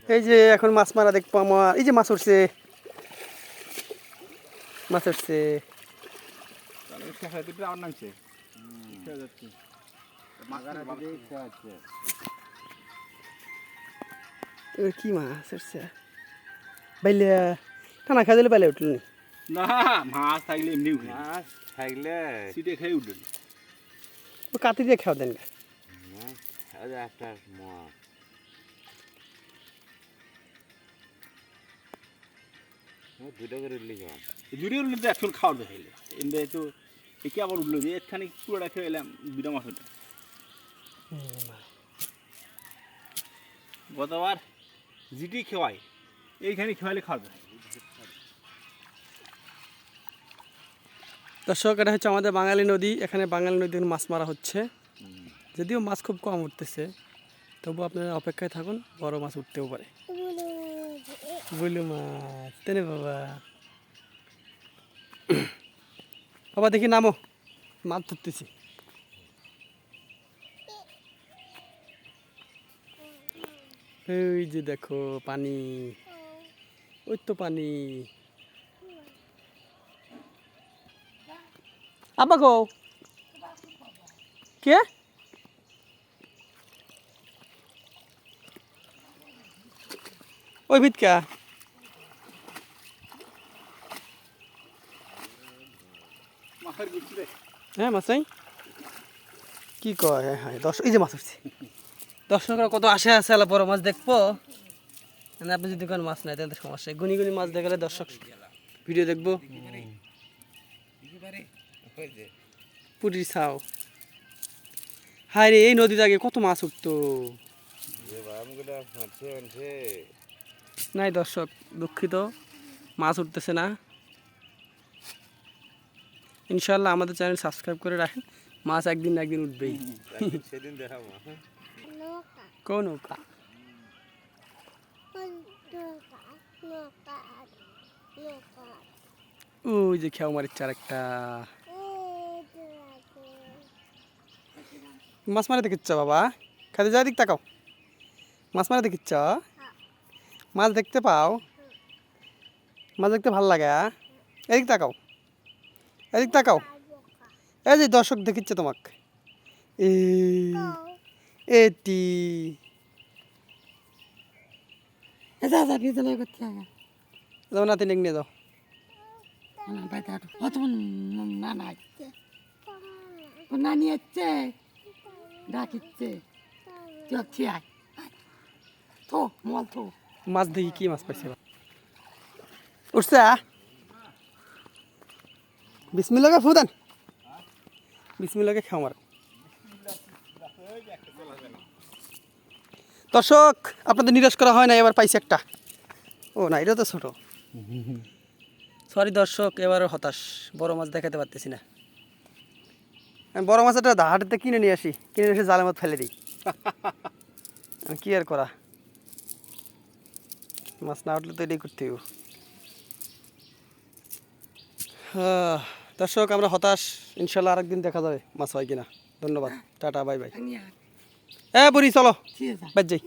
এই যে এখন মাছ মারা দেখবো আমার, এই যে মাছ উঠছে, মাছ উঠছে। কি মাছ উঠছে বাইলে, টানা খাই দিলে বাইলে উঠল না মাছ থাকলে এমনি মাছ থাকলে সিটে খেয়ে উঠল। কাতি দিয়ে খাওয়া দেন একটা মাছ দুটো করে উঠলি কেমন? দুটো উঠলে তো একশো খাওয়ার দেখাইলে এমনি তো একে আবার উঠলো যে এখানে পুরোটা খেয়ে এলাম দুটো মাছ উঠে। গতবার জিটি খেওয়াই এইখানে খেওয়াইলে খাওয়াবে। দর্শক, এটা হচ্ছে আমাদের বাঙালি নদী। এখানে বাঙালি নদীর মাছ মারা হচ্ছে, যদিও মাছ খুব কম উঠতেছে, তবু আপনারা অপেক্ষায় থাকুন, বড় মাছ উঠতেও পারে। বুলু মাছ তেনে বাবা, বাবা দেখি নামো, মাছ ধরতেছি। ওই যে দেখো পানি, ওই তো পানি। আব্বা গো কে ওই ভিতকা মাছের গুছি রে। হ্যাঁ মাছাই কি কয়, হ্যাঁ হ্যাঁ এই যে মাছ উঠছে। দর্শকরা কত আশা আছে আলা বড় মাছ দেখবো, মানে আপনি যদি কোনো মাছ নাই তাহলে সমস্যা, গুনি গুনি মাছ দেখালে দর্শক ভিডিও দেখবো। পুরীর ছাও, হায় রে, এই নদীতে আগে কত মাছ উঠতো। নাই দর্শক, দুঃখিত, মাছ উঠতেছে না। ইনশাল্লাহ আমাদের চ্যানেল সাবস্ক্রাইব করে রাখেন, মাছ একদিন না একদিন উঠবেই। সেদিন দেখাবো। কোন নৌকা? ওই যে খেয়াও মারিচ্ছে আরেকটা। মাছ মারা দেখিচ্ছ বাবা, খাতে যা দিক তাকাও, মাছ মারা দেখিচ্ছ, মাছ দেখতে পাও, মাছ দেখতে ভাল লাগে। এদিক তাকাও, এদিক তাকাও, এই যে দর্শক দেখিচ্ছে তোমাকে, এটি যাও নাতি নেক নিয়ে যাও। নানি হচ্ছে ডাকিচ্ছে তো মল তো মাছ দেখি কি মাছ পাইছে, উঠছে বিসমিল্লাহ ফুদান, বিসমিল্লাহ খেও মার। দর্শক, আপনাদের নিরাশ করা হয় না, এবার পাইছে একটা। ও না, এটা তো ছোট, সরি দর্শক, এবার হতাশ, বড় মাছ দেখাতে পারতেছি না। আমি বড় মাছ একটা হাটতে কিনে নিয়ে আসি, কিনে এসে জালের মধ্যে ফেলে দিই, কি আর করা, মাছ না উঠলে তো এটাই করতে হবে। দর্শক, আমরা হতাশ, ইনশাল্লাহ আরেকদিন দেখা যাবে মাছ হয় কিনা। ধন্যবাদ, টাটা, বাই বাই। হ্যাঁ বুড়ি চলো বাদ যাই।